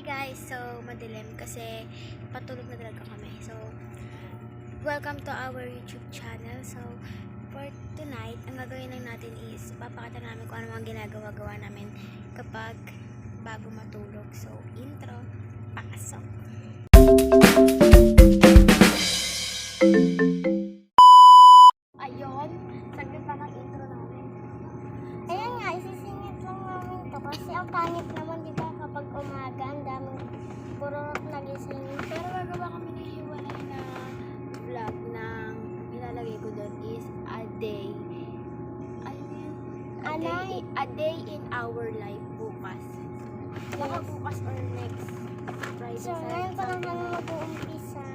Hi guys, so madilim kasi patulog na talaga kami. So, welcome to our YouTube channel. So, for tonight, ang gagawin lang natin is papakita namin kung ano mga ginagawa-gawa namin kapag bago matulog. So, intro, pasok. Ayun, saglit lang ang intro namin. Ayan nga, isisingit lang namin ito kasi ang pangit naman di ba kapag umaga, ang daming puro nagising. Pero gagawa kami ng hiwalay na vlog ng ilalagay ko doon is a day. Ano yun? A day in our life bukas. Baka bukas or next Friday. So, ngayon pa lang kami mag-uumpisa.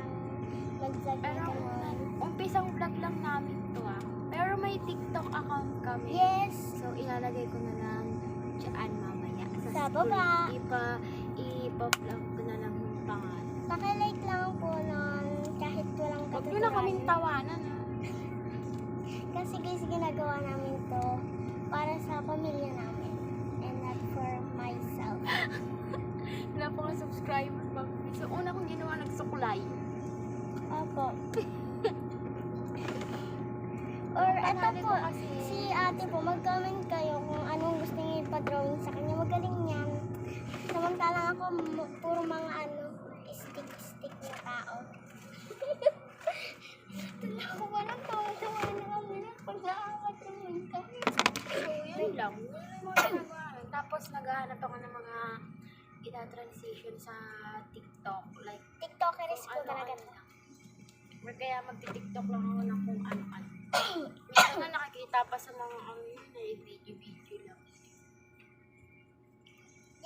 Mag-vlog na Pero gano'n. umpisang vlog lang namin to Pero may TikTok account kami. Yes! So, ilalagay ko na lang dyan mamaya. Sa baba. Ipa-vlog ko na lang yung pangalan. Pakilike lang po nun kahit walang Huwag nyo na kaming tawanan Kasi guys, ginagawa namin to para sa pamilya namin and not for myself. Wala pa nga subscriber ba? So, una kong ginawa, nagsukulay. Opo. Or eto po, kasi si ate po, mag-comment kayo kung anong gusto niyo ipa-drawing sa kanya. Magaling yan. Samantalang ako, puro mga stick-stick na tao. Tala ko ba lang tawa-tawa na kami na pag nakakatulog kami. So, yun lang. Yun lang yung mga ginagawa namin. Tapos, naghahanap ako ng mga ina-transition sa TikTok. Like, TikTokeris po kung talaga ano-ano to. lang. Or kaya magti-TikTok lang ako ng kung ano-ano. Minsan na nakikita pa sa mga video-video lang.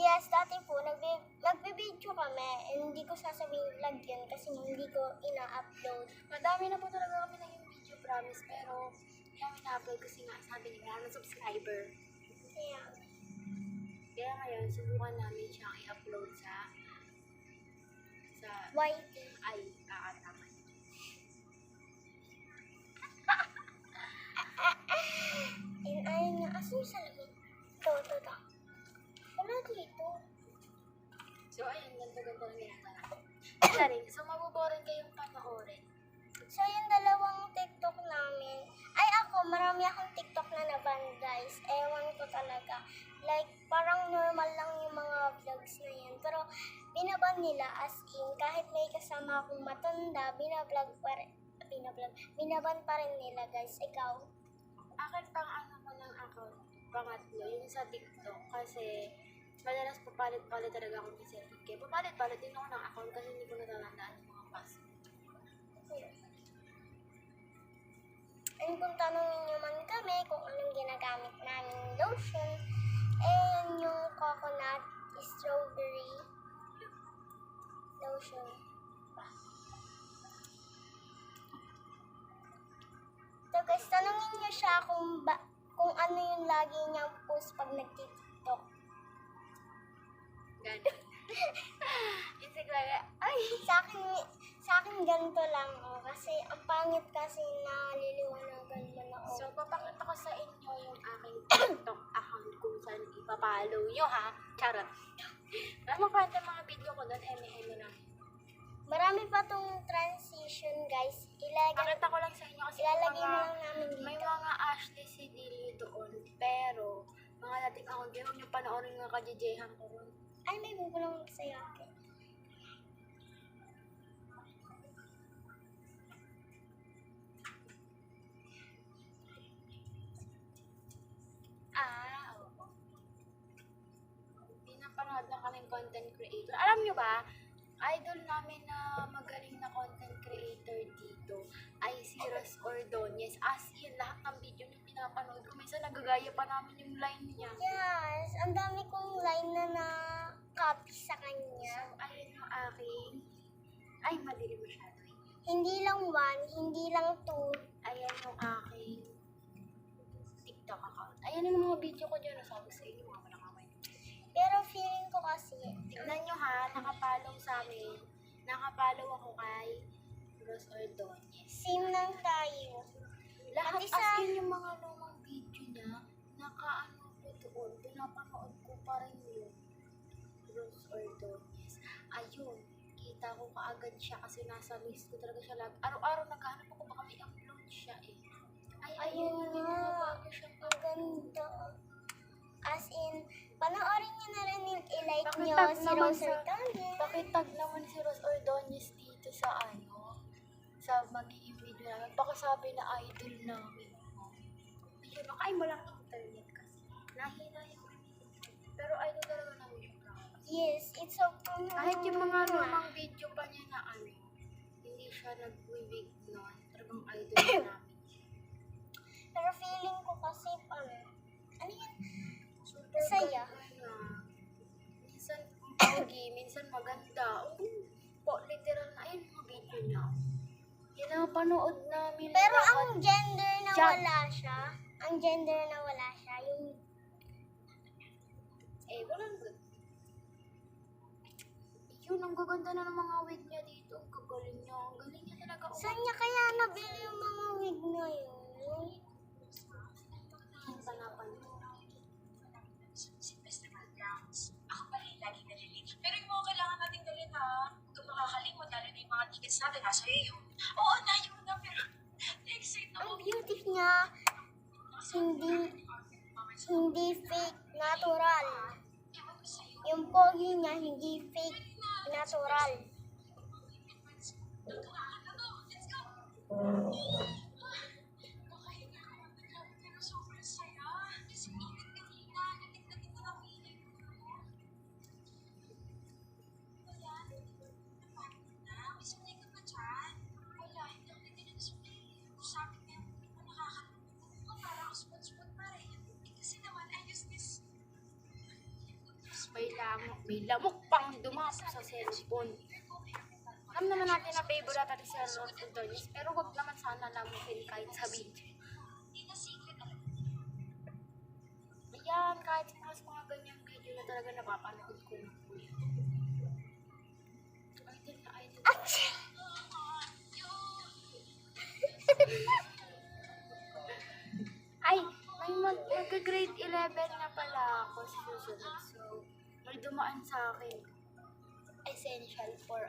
Yes, dati po, nagbe-video kami. Hindi ko sasabihin vlog yun kasi hindi ko ina-upload. Madami na po talaga kami na yung video, promise. Pero, kami na-upload kasi nga, sabi niya, wala na subscriber. Kaya ngayon, subukan namin siyang i-upload sa YT. ay, tama. And ayun nga, aso yung salamin? Ito. Wala dito. So, ayun, ganito-ganito lang ginagawa. Sorry, so mabuboring kayong panoorin. So, yung dalawang TikTok namin, ay ako, marami akong TikTok na naban, guys. Ewan ko talaga. Like, parang normal lang yung mga vlogs na yan. Pero, binaban nila as in, kahit may kasama akong matanda, binaban pa rin nila, guys. Ikaw? Akin pang ano ko ng account, pangatlo, yung sa TikTok. Kasi, madalas papalit-palit talaga ako ng setting. Kaya papalit-palit din ako ng account kasi hindi ko natatandaan yung mga password. And kung tanongin nyo man kami kung anong ginagamit namin lotion, and yung coconut strawberry lotion. So guys, tanongin nyo siya kung ano yung lagi niyang post pag nag-TikTok. Ganun. Isig lang, ay! Sa akin ganito lang, kasi ang pangit kasi naliliwanagan mo na So, papakita ko sa inyo yung aking TikTok account kung saan ipapollow nyo, ha? Charot. Alam mo kwenta mga video ko doon, eme-eme lang. Marami pa tong transition, guys. Pakita ko lang sa inyo kasi Ilalagay na lang namin dito. may mga Ashley Sidilio doon, pero mga dating account, huwag nyo panoorin nga kajejehan ko ron. Ay, may bubulong sa'yo. Okay. Oo. Pinapanood lang kaming content creator. Alam nyo ba, idol namin na magaling na content creator dito ay si Ros Ordonez. As in, lahat ng video niya pinapanood ko. Minsan nagagaya pa namin yung line niya. Yes, ang dami kong line na copy sa kanya. So, ayun yung aking... Ay, madilim masyado. Hindi lang one, hindi lang two. Ayan yung aking TikTok account. Ayan yung mga video ko dyan. Sabi sa inyo, mga malakaway. Pero feeling ko kasi, Tignan nyo ha, nakapollow sa amin. Nakapollow ako kay Ros Ordonez. same lang tayo. Lahat At isa- as in yung mga lumang video niya, nakaano ko doon, pinapanood ko pa rin yung Ros Ordonez. nakita ko kaagad siya kasi nasa list ko talaga siya lagi. Araw-araw naghahanap ako baka may upload siya eh. Ayun may nga. mga bago siyang Ang ganda. As in, panoorin niyo na rin yung i-like Pakitag niyo si naman Rose sa- Ordonez. Pakitag naman si Rose Ordonez dito sa sa magiging video namin. Baka sabi na idol namin. Ayun, nakain mo lang internet kasi. Nahina yung pero idol talaga namin siya. Yes, it's so Kahit yung mga lumang video pa niya na hindi siya nag-wig noon. Talagang idol namin. Pero feeling ko kasi ano yun? Super Masaya. ganda na. Minsan pogi, minsan maganda. Literal na ayun mga video niya. Pinapanood namin. Pero lahat. ang gender na Chat. wala siya, yung Walang good. Yun, ang gaganda na ng mga wig niya dito. Ang gagaling niya. Ang galing niya talaga. saan niya kaya nabili yung mga wig na yun? Ang panapan. Ako pa rin lagi nalilate. Pero yung mga kailangan natin dalhin ha. Huwag kang makakalimot, lalo na yung mga tickets natin nasa iyo. Oo na, yun na, pero excited Ang ako. beauty niya, hindi fake, natural. Ewan ko sa'yo. Yung pogi niya, hindi fake, natural. Nagkakakan na to. Let's go! Makahinga ako ng grabe pero sobrang saya. Kasi init kanina. Nagit-nagit na ang feeling ko. Wala, napagod na. May sunay ka pa dyan. Wala, hindi ako nagdala na sunay. Sabi ko yung nakakalimutan ko. Para ako spot-spot pa rin. Kasi naman, I use this. May lamok pang dumapos sa cellphone. Alam naman natin na favorite natin si Rose Ordonez, pero wag naman sana lamukin kahit sa video. Hindi na secret. Ayan, kahit sa mga ganyang video na talaga napapanood ko na po yan. Idol na idol. Ay, may magka-grade 11 na pala ako sa susunod. So, may dumaan sa akin. Essential for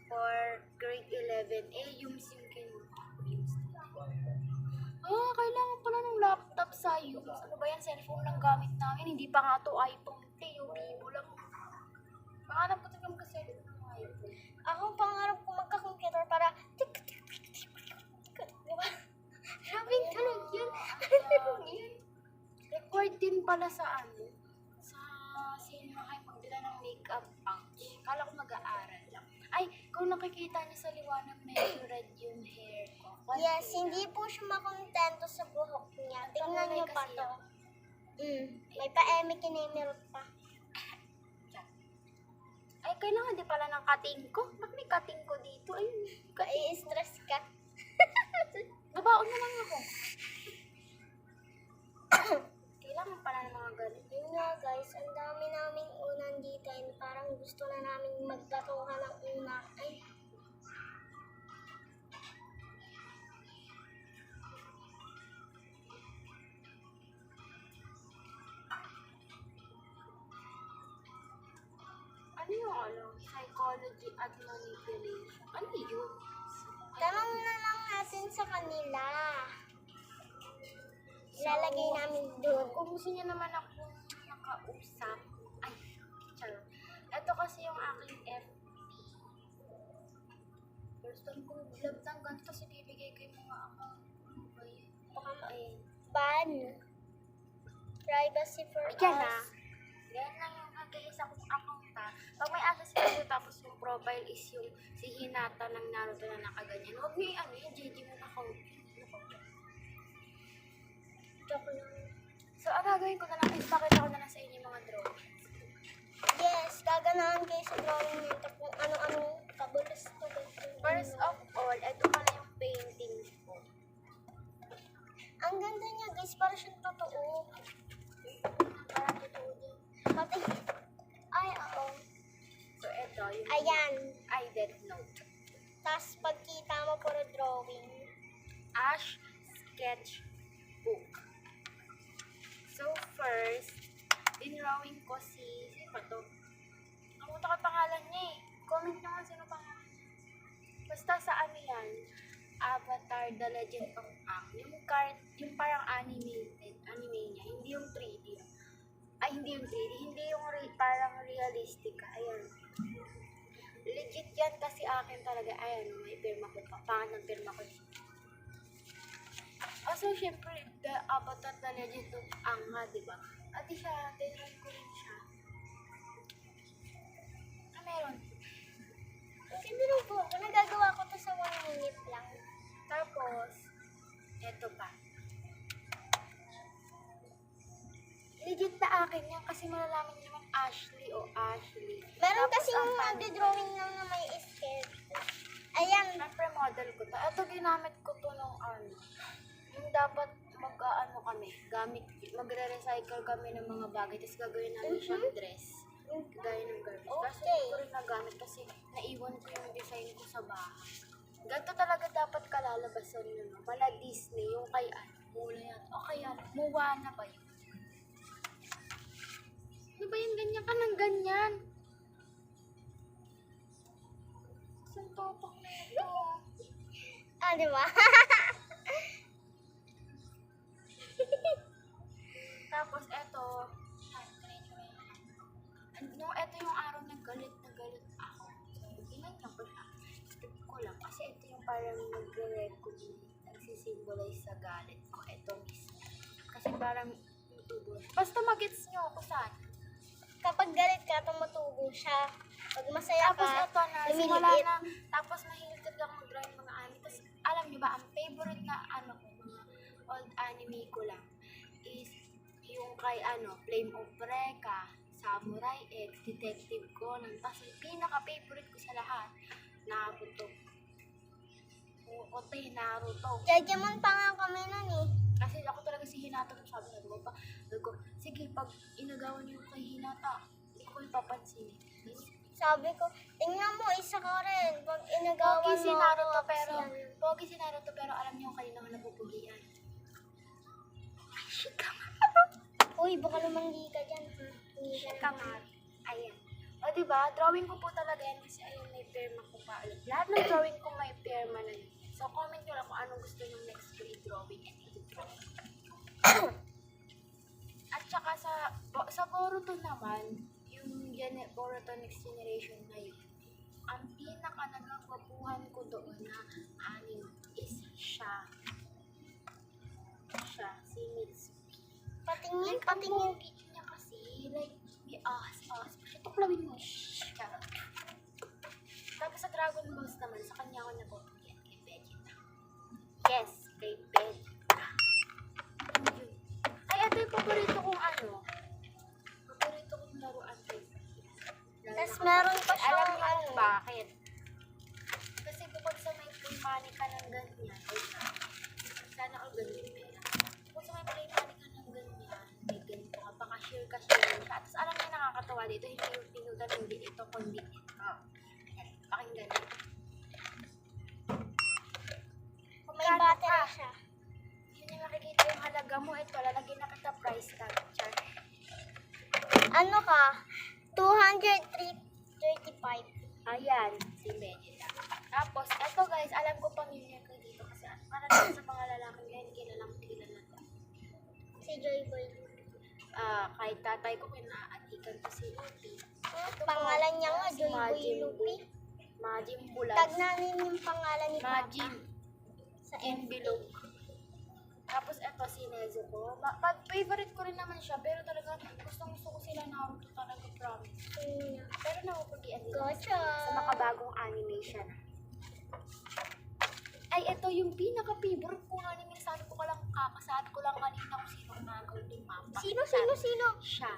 for grade 11. Yung simkin. Kailangan pala ng laptop sa'yo. Ano ba yan? Cellphone lang gamit namin. Hindi pa nga to iPhone. Yung Vivo lang. Pangarap ko talagang kasi ng iPhone. Ako, pangarap ko magka-computer para diba? Sabing tunog yun. Required din pala sa cinema kayo magdala ng makeup pouch. Kala ko mag-aaral lang. Ay, kung nakikita niyo sa liwanag, medyo red yung hair ko. Yes, hindi po siya makontento sa buhok niya. Tingnan niyo pa to. May pa-eme kinemirot pa. Ay, kailangan di pala ng cutting ko. Bakit may cutting ko dito? Ay, I-stress ka. nabaon na lang ako. Kailangan pala ng mga ganun. Yun nga guys, ang dami naming unan dito and parang gusto na namin magbatuhan ng una. Ay, Ano yung psychology at manipulation? Ano yun? tanong na lang natin sa kanila. Ilalagay namin doon. Kung gusto niya naman ako makausap, ay, charot. Ito kasi yung aking FB. First time kong vlog ng ganito kasi bibigay ko yung mga account. Ano ba yun? Baka Ban. Privacy for Ayan us. na. Ganyan lang yung nag-iisa kong account ha. Pag may access kayo tapos yung profile is yung si Hinata ng Naruto na nakaganyan. Huwag niyo yung JJ mo na account. Joke lang. So, ang gagawin ko na lang is pakita ko na lang sa inyo yung mga drawing. Yes, gaganahan kayo sa drawing nito kung ano-ano kabulas to. First of all, ito pala yung painting ko. Ang ganda niya guys, para siyang totoo. Parang totoo din. Pati, ay, oo. So, ito yung Ayan. I Death Note. Tapos pagkita mo puro drawing. Ash Sketchbook. So, first, dinrawing ko sino ba to? Nakalimutan ko yung pangalan niya eh. Comment naman sino Avatar The Legend of Aang. Yung parang anime niya, hindi yung 3D. Ay, hindi yung 3D, hindi yung parang realistic. Ayan. Legit yan kasi akin talaga. Ayan, may pirma ko pa. Pangat ng pirma ko. Also, syempre, The Avatar The Legend of Aang nga, diba? At siya, tinry ko rin siya. Meron. Kasi din po ako, nagagawa ko to sa 1 minute lang. Tapos, eto pa. Legit na akin yan kasi malalaman niyo naman Ashley o Ashley. Meron Tapos, kasing ang magdodrawing lang na may sketch. Ayan, Siyempre, model ko to. Ito, ginamit ko to nung yung dapat magre-recycle kami ng mga bagay, tapos gagawin namin siyang dress. Gaya ng garbage. Kaso hindi ko rin nagamit kasi naiwan ko yung design ko sa bahay. Ganito talaga dapat kalalabasan yun. No? Mala Disney, yung kay Mula yan. O kaya, Moana ba yun? Ano ba yun? Ganyan ka ng ganyan? Saan topak na ito? di ba? Tapos eto, eto yung araw na galit ako. So, ginanyan ko lang. Step ko lang. Kasi ito yung parang nagre-record, nagsisimbolize sa galit ko. Ito mismo. Kasi parang tutubo. Basta magets nyo ako saan. Kapag galit ka, tumutubo siya. Pag masaya Tapos ka, eto na, simula lumiliit. na, tapos mahilig talaga akong mag-draw ng mga anime. Tapos alam nyo ba, ang favorite na ko, mga old anime ko lang, is yung kay Flame of Recca, Samurai X, Detective Conan. Tapos yung pinaka-favorite ko sa lahat, Naruto. Naruto. Judgment pa nga kami nun eh. Kasi ako talaga si Hinata nung sabi ko, sige, pag inagawan niyo kay Hinata, hindi ko ipapansin. Sabi ko, tingnan mo, isa ka rin. Pag inagawa Pogi si mo Naruto ako, pero, siya. alam niyo kanina ko napupugian. Ay, shikama. Uy, baka lumanggi ka dyan. Ha? Hindi ka Shikama. Ayan. O diba, drawing ko po talaga yan kasi ayun, may pirma ko pa ulit. Lahat ng drawing ko may pirma na yun. So, comment nyo lang kung anong gusto nyo next ko i-drawing and i-drawing. At saka sa Boruto naman, yung Boruto Next Generation na yun, ang pinaka nagagwapuhan ko doon na anime is siya, si Mitsuki. Patingin, Like, ang patingin. pogi niya kasi, like, may ahas. Tuklawin mo. Charot. Tapos sa Dragon Balls naman, sa kanya ako napupugian kay Vegeta. Yes, kay Vegeta. Yun. Ay, ito yung paborito kong laruan kay Vegeta. Tas meron pa siya, Alam niyo kung bakit? Kasi bukod sa may play money ka ng ganyan, sana all ganyan pera. Bukod sa may play money ka ng ganyan, may ganito ka, baka share ka siya. Tapos alam niyo nakakatawa dito, hindi yung pinutan, hindi ito, kundi ito. Ayan, pakinggan niyo. Kung may battery siya. Yun yung makikita yung halaga mo, ito, lalagyan na kita price tag. Char. Ano ka? 235. Ayan, si Vegeta. Tapos, eto guys, alam ko pamilya ko dito kasi para naman sa mga lalaki ngayon, kilala to. Si Joy Boy. Kahit tatay ko kinaatikan ko si Luffy. Pangalan niya nga, Si Joy Boy Majin Luffy. Majin Bulas. Tag namin yung pangalan ni Papa. Majin. Sa Envelope. Tapos eto si Nezuko. Favorite ko rin naman siya, pero talaga gusto ko sila Naruto talaga, promise. Pero napupugian din ako Gotcha. sa makabagong animation. Ay, ito yung pinaka-favorite kong anime. Sabi ko lang kanina kung sino ang nagawin yung mapa. Sino? Siya.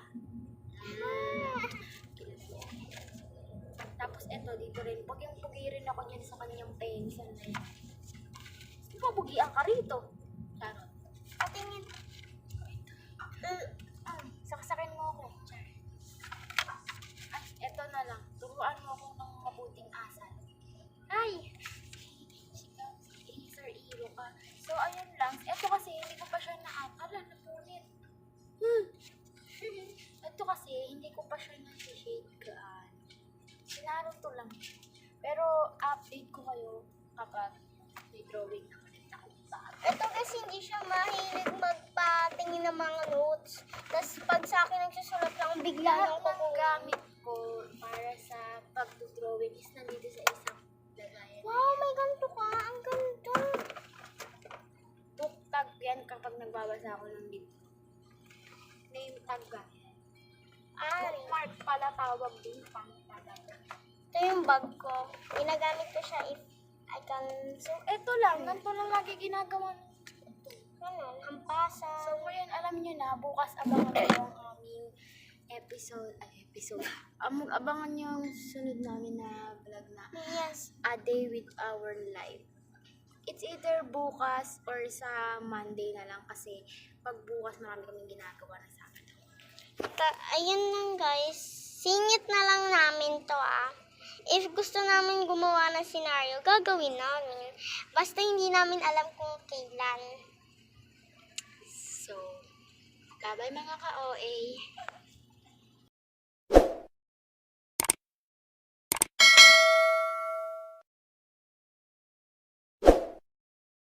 Tapos ito, dito rin. Pugi rin ako dyan sa kanyang pension na yun. Pabugian ka rito. Charot. Patingin. Saksakin mo ako. Char. Ay, eto na lang. Turuan mo ako ng mabuting asal. Ay! Sir Iro ka. So, ayun lang. Eto kasi, hindi ko pa siya napunit. Ito kasi, hindi ko pa siya na-shade gaan. Sinaruto lang. Pero, update ko kayo kapag may drawing na ulit ako. Ito kasi hindi siya mahilig magpatingin ng mga notes. Tapos pag sa akin nagsusulat lang, bigla Lahat nang ng kukuha. gamit ko para sa pag-drawing is nandito sa isang lagayan. Wow, may ganito ka. Ang ganda. Book tag yan kapag nagbabasa ako ng libro. Name tag ka. Bookmark pala tawag din pang talaga. Ito yung bag ko. Ginagamit ko siya if I can... So, eto lang. Ganito lang lagi ginagawa. Ano, hampasan. So, ngayon, alam nyo na, bukas abangan nyo ang aming episode. Abangan nyo yung sunod namin na vlog na Yes. A Day with Our Life. It's either bukas or sa Monday na lang kasi pag bukas marami kaming ginagawa na Sabado. Ayun lang guys. Singit na lang namin to If gusto namin gumawa ng senaryo, gagawin namin. Basta hindi namin alam kung kailan. So, bye-bye mga ka-OA.